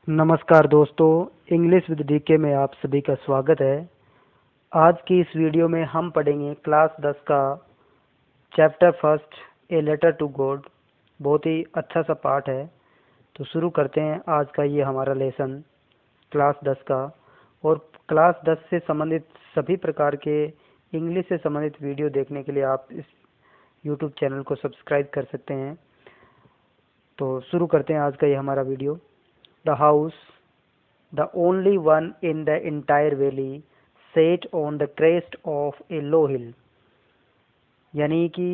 नमस्कार दोस्तों, English with DK में आप सभी का स्वागत है। आज की इस वीडियो में हम पढ़ेंगे क्लास 10 का chapter first a letter to God. बहुत ही अच्छा सा पाठ है। तो शुरू करते हैं आज का ये हमारा लेसन क्लास 10 का। और क्लास 10 से संबंधित सभी प्रकार के इंग्लिश से संबंधित वीडियो देखने के लिए आप इस यूट्यूब चैनल को सब्सक्राइब कर सकते हैं। तो शुरू करते हैं आज का ये हमारा video. The house, the only one in the entire valley, sat on the crest of a low hill। यानी कि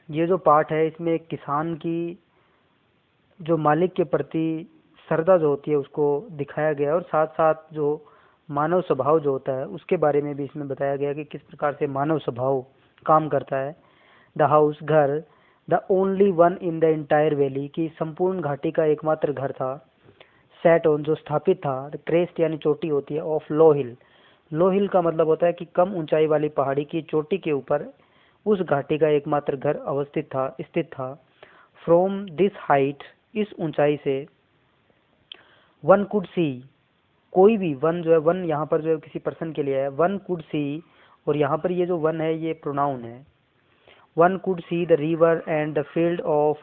ये जो पाठ है इसमें एक किसान की जो मालिक के प्रति श्रद्धा जो होती है उसको दिखाया गया है, और साथ साथ जो मानव स्वभाव जो होता है उसके बारे में भी इसमें बताया गया कि किस प्रकार से मानव स्वभाव काम करता है। द हाउस, घर, the only one in the entire valley, की संपूर्ण घाटी का एकमात्र घर था। सेट ऑन, जो स्थापित था। क्रेस्ट यानी चोटी होती है, ऑफ लो हिल। लो हिल का मतलब होता है कि कम ऊंचाई वाली पहाड़ी की चोटी के ऊपर उस घाटी का एकमात्र घर स्थित था। फ्रॉम दिस हाइट, इस ऊंचाई से, वन कुड सी, कोई भी, वन जो है, वन यहाँ पर जो है किसी पर्सन के लिए है, वन कुड सी, और यहाँ पर ये जो वन है ये प्रोनाउन है। One could see the river and the field of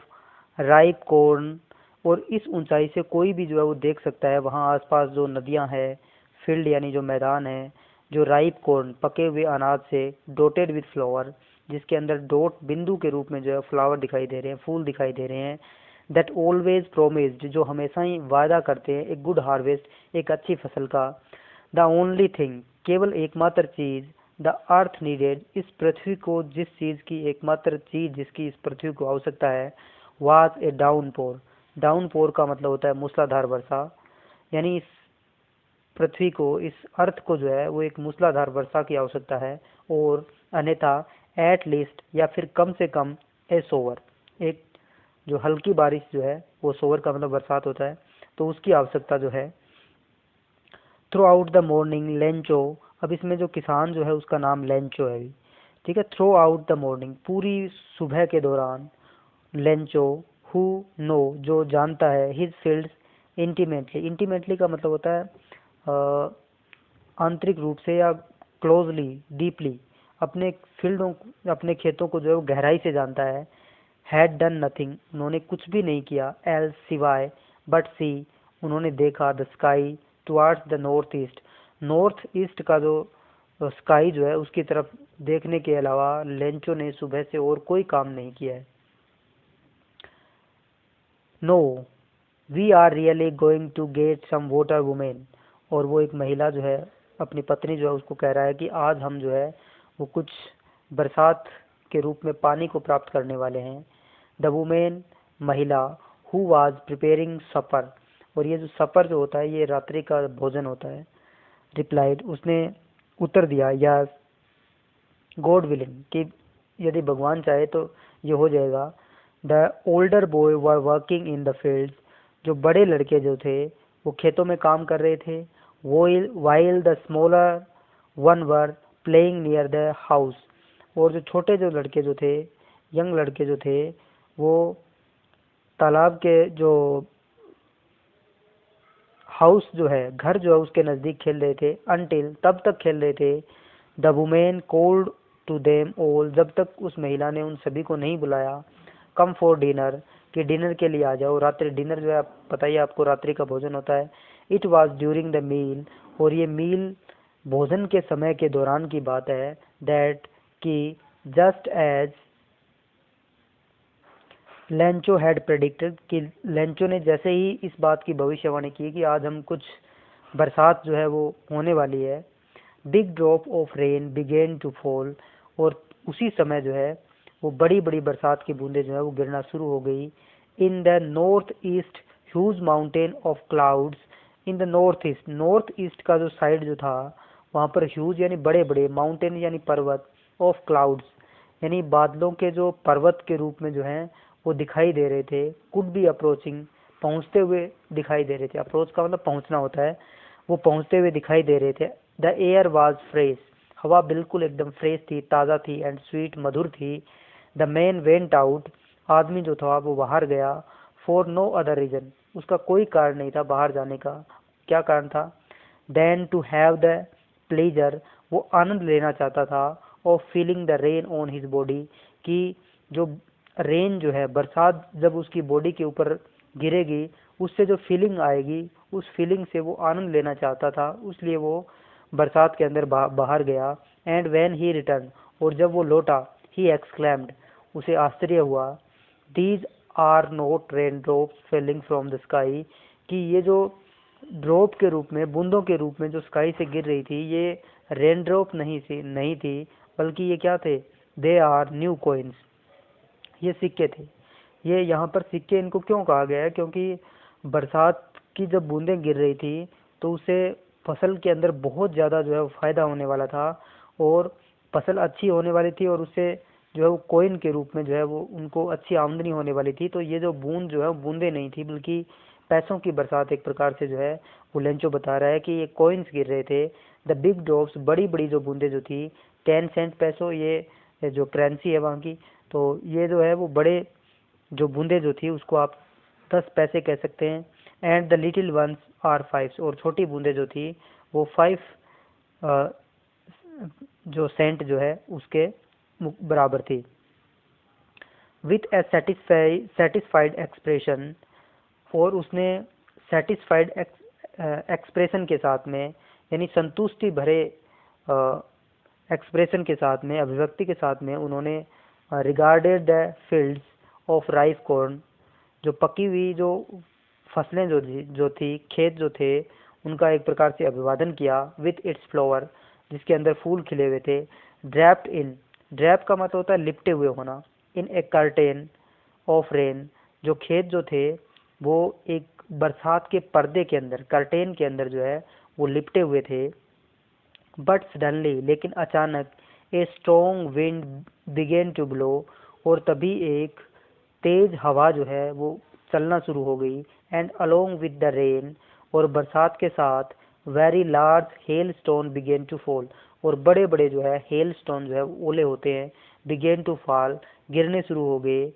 ripe corn, और इस ऊंचाई से कोई भी जो है वो देख सकता है वहाँ आसपास जो नदियाँ हैं, फील्ड यानी जो मैदान है, जो राइप कॉर्न, पके हुए अनाज से, डोटेड विद फ्लावर, जिसके अंदर डॉट, बिंदु के रूप में जो है फ्लावर दिखाई दे रहे हैं, फूल दिखाई दे रहे हैं। दैट ऑलवेज प्रोमिस्ड, जो हमेशा ही वादा करते हैं, एक गुड हार्वेस्ट, एक अच्छी फसल का। द ओनली थिंग, केवल एकमात्र चीज, द अर्थ नीडेड, इस पृथ्वी को, जिस चीज की, एकमात्र चीज जिसकी इस पृथ्वी को आवश्यकता है, वाज ए डाउनपोर। डाउनपोर का मतलब होता है मूसलाधार वर्षा। यानी इस पृथ्वी को, इस अर्थ को जो है वो एक मूसलाधार वर्षा की आवश्यकता है, और अन्यथा एट लीस्ट, या फिर कम से कम, ए सोवर, एक जो हल्की बारिश जो है, वो सोवर का मतलब बरसात होता है, तो उसकी आवश्यकता जो है। Through out the morning Lencho, अब इसमें जो किसान जो है उसका नाम लेंचो है, ठीक है। थ्रू आउट द मॉर्निंग, पूरी सुबह के दौरान, लेंचो, हु नो, जो जानता है, हिज फील्ड्स इंटीमेटली, इंटीमेटली का मतलब होता है आंतरिक रूप से या क्लोजली, डीपली, अपने फील्डों, अपने खेतों को जो है वो गहराई से जानता है। हैड डन नथिंग, उन्होंने कुछ भी नहीं किया, एल्स, सिवाय, बट सी, उन्होंने देखा, the sky towards the north east का जो स्काई जो है उसकी तरफ देखने के अलावा लेंचो ने सुबह से और कोई काम नहीं किया है। No, we are really going to get some water women, और वो एक महिला जो है अपनी पत्नी जो है उसको कह रहा है कि आज हम जो है वो कुछ बरसात के रूप में पानी को प्राप्त करने वाले हैं। द वुमेन, महिला, हु वाज प्रिपेयरिंग सपर, और ये जो सपर जो होता है ये रात्रि का भोजन होता है। रिप्लाइड, उसने उत्तर दिया, या गॉड विलिंग, कि यदि भगवान चाहे तो ये हो जाएगा। The older boy were working in the fields, जो बड़े लड़के जो थे वो खेतों में काम कर रहे थे। While the smaller one were playing near the house, और जो छोटे जो लड़के जो थे, यंग लड़के जो थे, वो तालाब के जो हाउस जो है, घर जो है उसके नज़दीक खेल रहे थे। अनटिल, तब तक खेल रहे थे। The women called to them all, जब तक उस महिला ने उन सभी को नहीं बुलाया। कम फॉर डिनर, कि डिनर के लिए आ जाओ। रात्रि डिनर जो है पता ही आपको, रात्रि का भोजन होता है। It was during the meal, और ये मील भोजन के समय के दौरान की बात है। दैट, कि just as Lencho had predicted, कि लेंचो ने जैसे ही इस बात की भविष्यवाणी की कि आज हम कुछ बरसात जो है वो होने वाली है। Big drop of rain began to fall, और उसी समय जो है वो बड़ी बड़ी बरसात की बूंदें जो है वो गिरना शुरू हो गई। In the north east huge mountain of clouds, in the north east का जो साइड जो था वहाँ पर ह्यूज यानी बड़े बड़े, माउंटेन यानी पर्वत, ऑफ क्लाउड्स यानी बादलों के जो पर्वत के रूप में जो है वो दिखाई दे रहे थे। कुड बी अप्रोचिंग, पहुंचते हुए दिखाई दे रहे थे। अप्रोच का मतलब पहुंचना होता है। वो पहुंचते हुए दिखाई दे रहे थे। द एयर वाज फ्रेश, हवा बिल्कुल एकदम फ्रेश थी, ताज़ा थी। एंड स्वीट, मधुर थी। द मैन वेंट आउट, आदमी जो था वो बाहर गया। फॉर नो अदर रीजन, उसका कोई कारण नहीं था बाहर जाने का। क्या कारण था? Then to have the pleasure, वो आनंद लेना चाहता था, of feeling the rain on his body, कि जो रेन जो है, बरसात जब उसकी बॉडी के ऊपर गिरेगी उससे जो फीलिंग आएगी, उस फीलिंग से वो आनंद लेना चाहता था, इसलिए वो बरसात के अंदर बाहर गया। एंड व्हेन ही रिटर्न, और जब वो लौटा, ही एक्सक्लेम्ड, उसे आश्चर्य हुआ, these are not rain drops falling from the sky, कि ये जो ड्रॉप के रूप में, बूंदों के रूप में जो स्काई से गिर रही थी, ये रेन ड्रॉप नहीं थी, बल्कि ये क्या थे? दे आर न्यू कॉइन्स, ये सिक्के थे। ये यहाँ पर सिक्के इनको क्यों कहा गया है? क्योंकि बरसात की जब बूंदें गिर रही थी तो उससे फसल के अंदर बहुत ज़्यादा जो है फायदा होने वाला था, और फसल अच्छी होने वाली थी, और उससे जो है वो कॉइन के रूप में जो है वो उनको अच्छी आमदनी होने वाली थी। तो ये जो बूंद जो है बूंदे नहीं थी, बल्कि पैसों की बरसात एक प्रकार से जो है वो लेंचो बता रहा है कि ये कॉइन्स गिर रहे थे। द बिग ड्रॉप्स, बड़ी बड़ी जो बूंदे जो थी, 10 सेंट पैसों, ये जो करेंसी है वहाँ की, तो ये जो है वो बड़े जो बूंदे जो थी उसको आप 10 पैसे कह सकते हैं। And the little ones are 5, और छोटी बूंदे जो थी वो 5 जो सेंट जो है उसके बराबर थी। विथ ए सेटिस्फाइड एक्सप्रेशन, और उसने सेटिस्फाइड एक्सप्रेशन के साथ में, यानी संतुष्टि भरे एक्सप्रेशन के साथ में, अभिव्यक्ति के साथ में, उन्होंने regarded the fields of rice corn, जो पकी हुई जो फसलें जो थी, खेत जो थे, उनका एक प्रकार से अभिवादन किया। विथ इट्स फ्लावर, जिसके अंदर फूल खिले हुए थे। ड्रैप्ड इन, ड्रैप का मतलब होता है लिपटे हुए होना। इन ए कर्टेन ऑफ रेन, जो खेत जो थे वो एक बरसात के पर्दे के अंदर, कर्टेन के अंदर जो है वो लिपटे हुए थे। बट सडनली, लेकिन अचानक, a strong wind began to blow, और तभी एक तेज हवा जो है वो चलना शुरू हो गई। And along with the rain, और बरसात के साथ, very large hail stone began to fall, और बड़े बड़े जो है हेल स्टोन जो है ओले होते हैं, बिगेन टू फॉल, गिरने शुरू हो गए।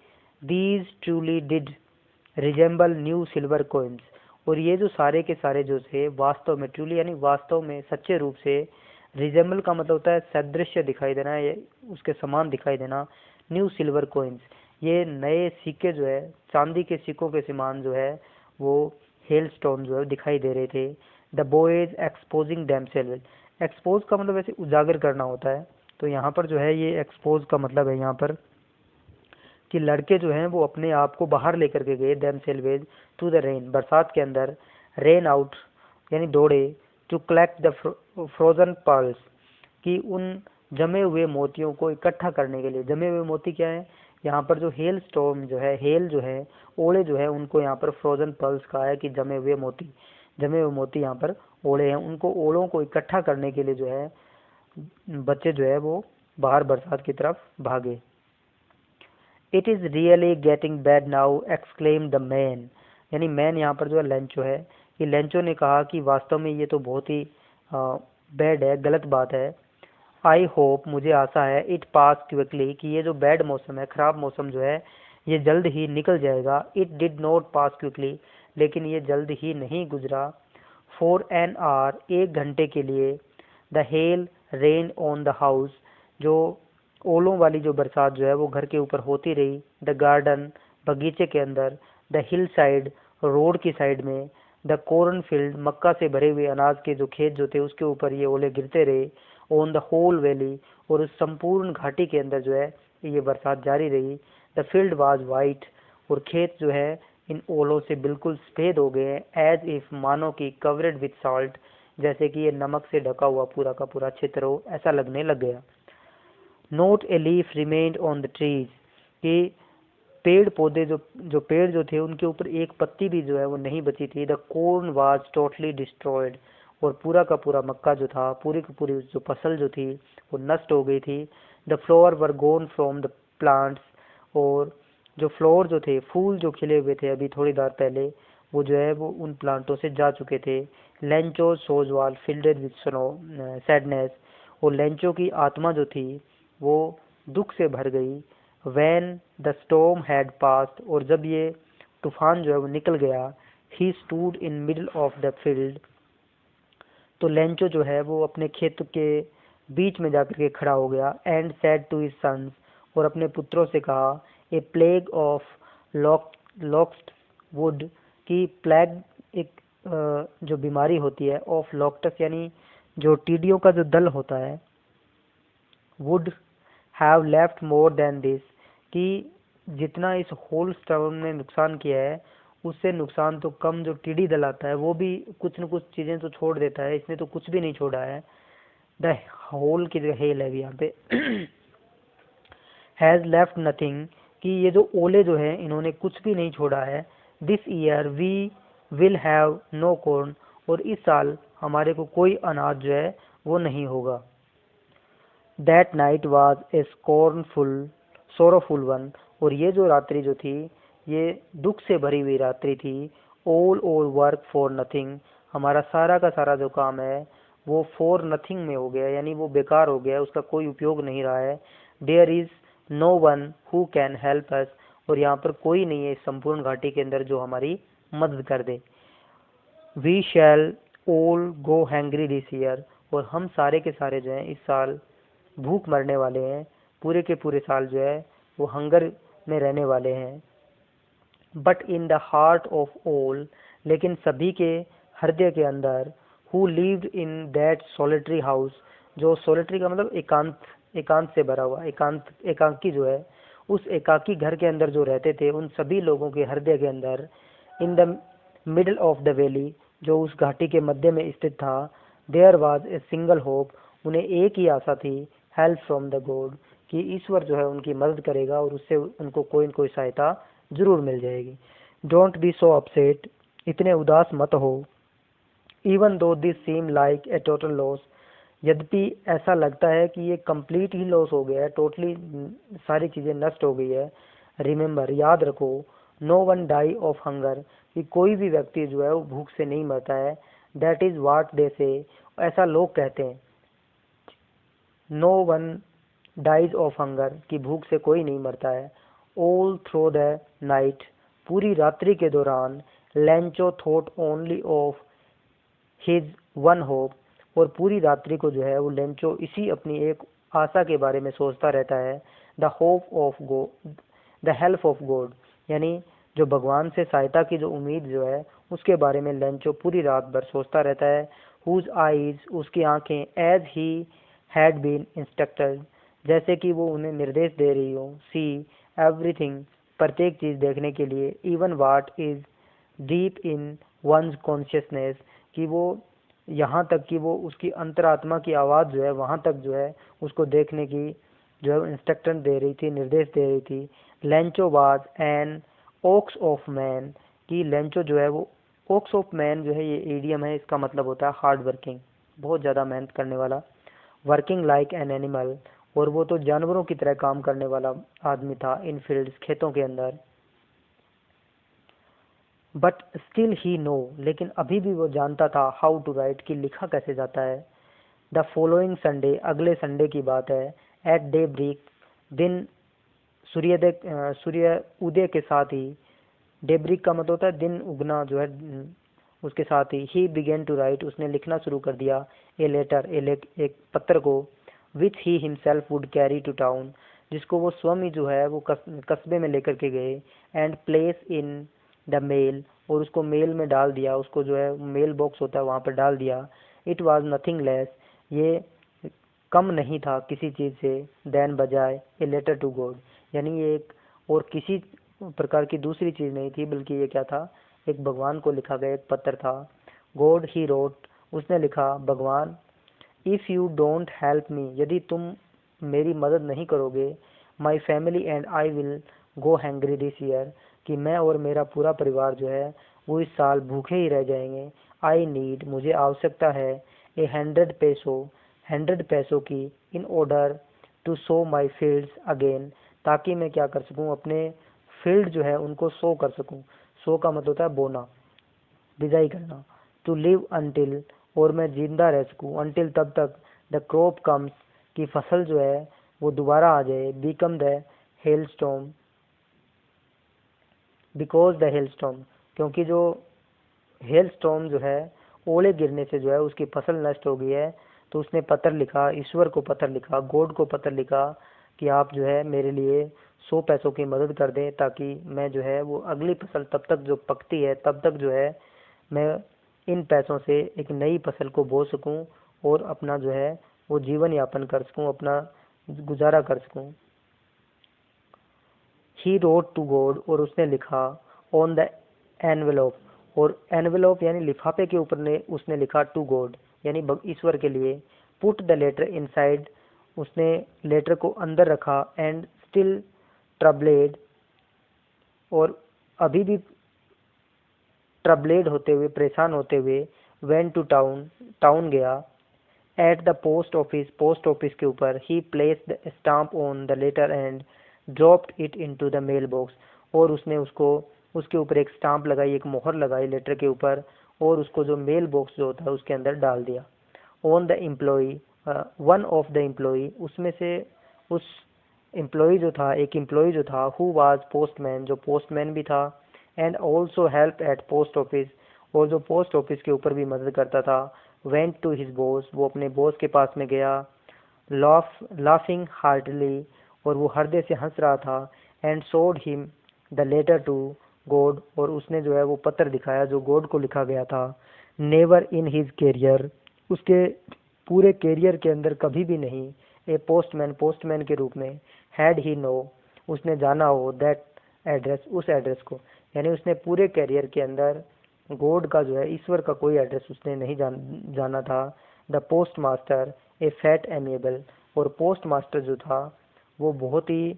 These truly did resemble new silver coins, और ये जो सारे के सारे जो थे वास्तव में, ट्रूली यानी वास्तव में, सच्चे रूप से, रिजेंबल का मतलब होता है सदृश्य दिखाई देना, ये उसके समान दिखाई देना। न्यू सिल्वर कॉइन्स, ये नए सिक्के जो है, चांदी के सिक्कों के समान जो है वो हेल स्टोन जो है दिखाई दे रहे थे। The boys exposing themselves, expose का मतलब ऐसे उजागर करना होता है, तो यहाँ पर जो है ये एक्सपोज का मतलब है यहाँ पर कि लड़के जो हैं वो अपने आप को बाहर लेकर के गए, देमसेल्व्स टू द रेन, बरसात के अंदर। रेन आउट यानी दौड़े, to collect the frozen pearls, कि उन जमे हुए मोतियों को इकट्ठा करने के लिए। जमे हुए मोती क्या है? यहाँ पर जो हेल स्टॉर्म जो है, हेल जो है, ओले जो है, उनको यहाँ पर फ्रोजन पर्ल्स कहा है, कि जमे हुए मोती, जमे हुए मोती यहाँ पर ओले हैं। उनको ओलों को इकट्ठा करने के लिए जो है बच्चे जो है वो बाहर बरसात की तरफ भागे। It is really getting bad now, exclaim the man, यानी मैन यहाँ पर जो है लेंचो है, कि लेंचो ने कहा कि वास्तव में ये तो बहुत ही बैड है, गलत बात है। आई होप, मुझे आशा है, इट पास क्विकली, कि ये जो बैड मौसम है, खराब मौसम जो है, ये जल्द ही निकल जाएगा। It did not pass quickly, लेकिन ये जल्द ही नहीं गुजरा। फॉर एन आवर, 1 घंटे के लिए। The hell rain on the house, जो ओलों वाली जो बरसात जो है वो घर के ऊपर होती रही। द गार्डन, बगीचे के अंदर। द हिल साइड, रोड की साइड में। द कॉर्न फील्ड, मक्का से भरे हुए अनाज के जो खेत जो थे उसके ऊपर ये ओले गिरते रहे। ऑन द होल वैली, और उस संपूर्ण घाटी के अंदर जो है ये बरसात जारी रही। द फील्ड वाज वाइट, और खेत जो है इन ओलों से बिल्कुल सफेद हो गए, एज इफ, मानो की, कवरेड विथ सॉल्ट, जैसे कि ये नमक से ढका हुआ पूरा का पूरा क्षेत्र हो, ऐसा लगने लग गया। Note a leaf remained on the trees, कि पेड़ पौधे जो पेड़ जो थे उनके ऊपर एक पत्ती भी जो है वो नहीं बची थी। The corn was totally destroyed, और पूरा का पूरा मक्का जो था, पूरी की पूरी जो फसल जो थी वो नष्ट हो गई थी। The flower were gone from the plants, और जो फ्लावर जो थे, फूल जो खिले हुए थे अभी थोड़ी देर पहले, वो जो है वो उन प्लांटों से जा चुके थे। लेंचो सोज वाल फिल्डेड विथ स्नो सैडनेस, और लेंचो की आत्मा जो थी वो दुख से भर गई। When the storm had passed, और जब ये तूफान जो है वो निकल गया। He stood in middle of the field, तो लेंचो जो है वो अपने खेत के बीच में जाकर के खड़ा हो गया। And said to his sons, और अपने पुत्रों से कहा, a plague of locust would, की प्लेग एक जो बीमारी होती है, ऑफ लॉक्टस यानी जो टीडियों का जो दल होता है, would have left more than this, कि जितना इस होल स्टॉर्म ने नुकसान किया है उससे नुकसान तो कम जो टीडी दल आता है वो भी कुछ न कुछ चीजें तो छोड़ देता है, इसने तो कुछ भी नहीं छोड़ा है। द होल की जगह हेल है यहाँ पे हैज लेफ्ट नथिंग, कि ये जो ओले जो है इन्होंने कुछ भी नहीं छोड़ा है। This year we will have no corn, और इस साल हमारे को कोई अनाज जो है वो नहीं होगा। That night was a sorrowful one, और ये जो रात्रि जो थी ये दुख से भरी हुई रात्रि थी। All over work for nothing, हमारा सारा का सारा जो काम है वो फॉर नथिंग में हो गया, यानी वो बेकार हो गया, उसका कोई उपयोग नहीं रहा है। There is no one who can help us, और यहाँ पर कोई नहीं है इस संपूर्ण घाटी के अंदर जो हमारी मदद कर दे। We shall all go hungry this year, और हम सारे के सारे जो हैं इस साल भूख मरने वाले हैं, पूरे के पूरे साल जो है वो हंगर में रहने वाले हैं। But in the heart of all, लेकिन सभी के हृदय के अंदर, who lived in that solitary house, जो सोलिटरी का मतलब एकांत, एकांत से भरा हुआ, एकांकी जो है, उस एकाकी घर के अंदर जो रहते थे उन सभी लोगों के हृदय के अंदर, in the middle of the valley, जो उस घाटी के मध्य में स्थित था, there was a single hope, उन्हें एक ही आशा थी, हेल्प फ्रॉम द गॉड, कि ईश्वर जो है उनकी मदद करेगा और उससे उनको कोई न कोई सहायता जरूर मिल जाएगी। डोंट बी सो अपसेट, इतने उदास मत हो। Even though this seem like a total loss, यद्यपि ऐसा लगता है कि ये कंप्लीट ही लॉस हो गया है, टोटली सारी चीजें नष्ट हो गई है। रिमेम्बर, याद रखो, no one die of hunger, कि कोई भी व्यक्ति जो है वो भूख से नहीं मरता है। दैट इज वाट दे से, ऐसा लोग कहते हैं। No one dies of hunger, कि भूख से कोई नहीं मरता है। ऑल थ्रू द नाइट, पूरी रात्रि के दौरान, Lencho thought only of his one hope, और पूरी रात्रि को जो है वो लेंचो इसी अपनी एक आशा के बारे में सोचता रहता है। The hope of God, the help of God, यानी जो भगवान से सहायता की जो उम्मीद जो है उसके बारे में लेंचो पूरी रात भर सोचता रहता है। हुज आईज, उसकी आंखें, as he had been instructed, जैसे कि वो उन्हें निर्देश दे रही हो। सी एवरीथिंग, प्रत्येक चीज देखने के लिए। Even what is deep in one's consciousness, कि वो यहाँ तक कि वो उसकी अंतरात्मा की आवाज़ जो है वहाँ तक जो है उसको देखने की जो है इंस्ट्रक्शन दे रही थी, निर्देश दे रही थी। Lencho was an ox of man, कि लेंचो जो है वो ओक्स ऑफ मैन जो है ये ईडियम है, इसका मतलब होता है हार्ड वर्किंग, बहुत ज़्यादा मेहनत करने वाला। वर्किंग लाइक एन एनिमल, और वो तो जानवरों की तरह काम करने वाला आदमी था इन फील्ड्स, खेतों के अंदर। बट स्टिल ही नो, लेकिन अभी भी वो जानता था, हाउ टू राइट, कि लिखा कैसे जाता है। द फॉलोइंग संडे, अगले संडे की बात है। एट डे ब्रेक, दिन सूर्य उदय के साथ ही, डेब्रिक का मतलब होता है दिन उगना जो है, उसके साथ ही बिगेन टू राइट, उसने लिखना शुरू कर दिया। ए लेटर, एक पत्र को, which he himself would carry to town, जिसको वो स्वयं ही जो है वो कस्बे में लेकर के गए। And place in the mail, और उसको मेल में डाल दिया, उसको जो है मेल बॉक्स होता है वहाँ पर डाल दिया। इट वॉज नथिंग लेस, ये कम नहीं था किसी चीज़ से, देन बजाय ए लेटर टू गॉड, यानी ये एक और किसी प्रकार की दूसरी चीज़ नहीं थी, बल्कि ये क्या था, एक भगवान को लिखा गया एक पत्र था। गॉड ही रोट, उसने लिखा, भगवान, if you don't help me, यदि तुम मेरी मदद नहीं करोगे, my family and I will go hungry this year, कि मैं और मेरा पूरा परिवार जो है वो इस साल भूखे ही रह जाएंगे। आई नीड, मुझे आवश्यकता है, ए 100 पैसों की, in order to sow my fields again, ताकि मैं क्या कर सकूं, अपने फील्ड जो है उनको सो कर सकूं। सो का मतलब होता है बोना, बिजाई करना। टू लिव अंटिल, और मैं जिंदा रह सकूं, अंटिल तब तक, द क्रॉप कम्स, की फसल जो है वो दोबारा आ जाए। Become the hell storm, because the hell storm, क्योंकि जो हेल स्टॉर्म जो है, ओले गिरने से जो है उसकी फसल नष्ट हो गई है। तो उसने पत्र लिखा, ईश्वर को पत्र लिखा, गॉड को पत्र लिखा कि आप जो है मेरे लिए 100 पैसों की मदद कर दें, ताकि मैं जो है वो अगली फसल तब तक जो पकती है तब तक जो है मैं इन पैसों से एक नई फसल को बो सकूं और अपना जो है वो जीवन यापन कर सकूं, अपना गुजारा कर सकूं। ही रोट टू गॉड, और उसने लिखा ऑन द एनवेलोप, और एनवेलोप यानी लिफाफे के ऊपर ने उसने लिखा टू गॉड यानी ईश्वर के लिए। पुट द लेटर इनसाइड, उसने लेटर को अंदर रखा। एंड स्टिल ट्रबलेड, और अभी भी ट्रबलेड होते हुए, परेशान होते हुए, वेंट टू टाउन, टाउन गया। At the post office, post office के ऊपर, he placed the stamp on the letter and dropped it into the mail box, और उसने उसको उसके ऊपर एक स्टाम्प लगाई, एक मोहर लगाई लेटर के ऊपर, और उसको जो मेल बॉक्स जो होता है उसके अंदर डाल दिया। On the employee, one of the employee, उसमें से उस एम्प्लॉई जो था, एक एम्प्लॉई जो था, हु वाज पोस्टमैन, जो पोस्टमैन भी था, and also help at post office, और जो पोस्ट ऑफिस के ऊपर भी मदद करता था, वेंट टू हिज बॉस, वो अपने बॉस के पास में गया। लाफिंग हार्टली, और वो हृदय से हंस रहा था। And showed him the letter to God, और उसने जो है वो पत्र दिखाया जो गॉड को लिखा गया था। नेवर इन हिज कैरियर, उसके पूरे कैरियर के अंदर कभी भी नहीं, ए पोस्टमैन, पोस्टमैन के रूप में, हैड ही नो, उसने जाना हो दैट एड्रेस, उस एड्रेस को, यानी उसने पूरे कैरियर के अंदर गॉड का जो है, ईश्वर का कोई एड्रेस उसने नहीं जाना था। The post master A fat amiable, और पोस्ट मास्टर जो था वो बहुत ही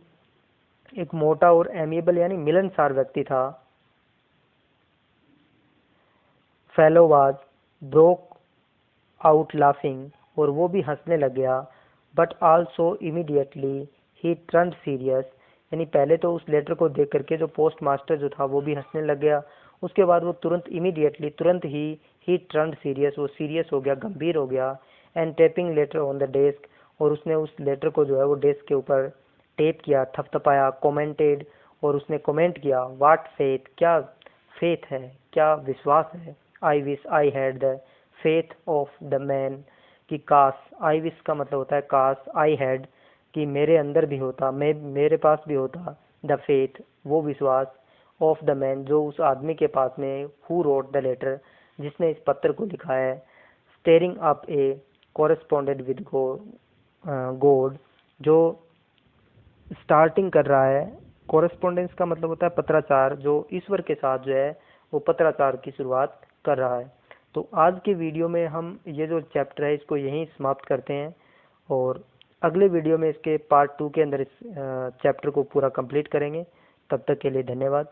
एक मोटा और एमिएबल यानी मिलनसार व्यक्ति था। Fellow was broke out laughing, और वो भी हंसने लग गया। But also immediately he turned serious, यानी पहले तो उस लेटर को देख करके जो पोस्ट मास्टर जो था वो भी हंसने लग गया, उसके बाद वो तुरंत इमीडिएटली, तुरंत ही टर्न्ड सीरियस, वो सीरियस हो गया, गंभीर हो गया। And tapping letter on the desk, और उसने उस लेटर को जो है वो डेस्क के ऊपर टेप किया, थपथपाया। कमेंटेड, और उसने कमेंट किया। व्हाट फेथ, क्या फेथ है, क्या विश्वास है। I wish I had the faith of the man, कि काश, आई विश का मतलब होता है काश, आई हैड कि मेरे अंदर भी होता, मैं मेरे पास भी होता, द फेथ वो विश्वास, ऑफ द मैन जो उस आदमी के पास में, हु रोट द लेटर जिसने इस पत्र को लिखा है। Steering up A correspondent with God, जो स्टार्टिंग कर रहा है। कॉरेस्पॉन्डेंस का मतलब होता है पत्राचार, जो ईश्वर के साथ जो है वो पत्राचार की शुरुआत कर रहा है। तो आज के वीडियो में हम ये जो चैप्टर है इसको यहीं समाप्त करते हैं, और अगले वीडियो में इसके पार्ट 2 के अंदर इस चैप्टर को पूरा कंप्लीट करेंगे। तब तक के लिए धन्यवाद।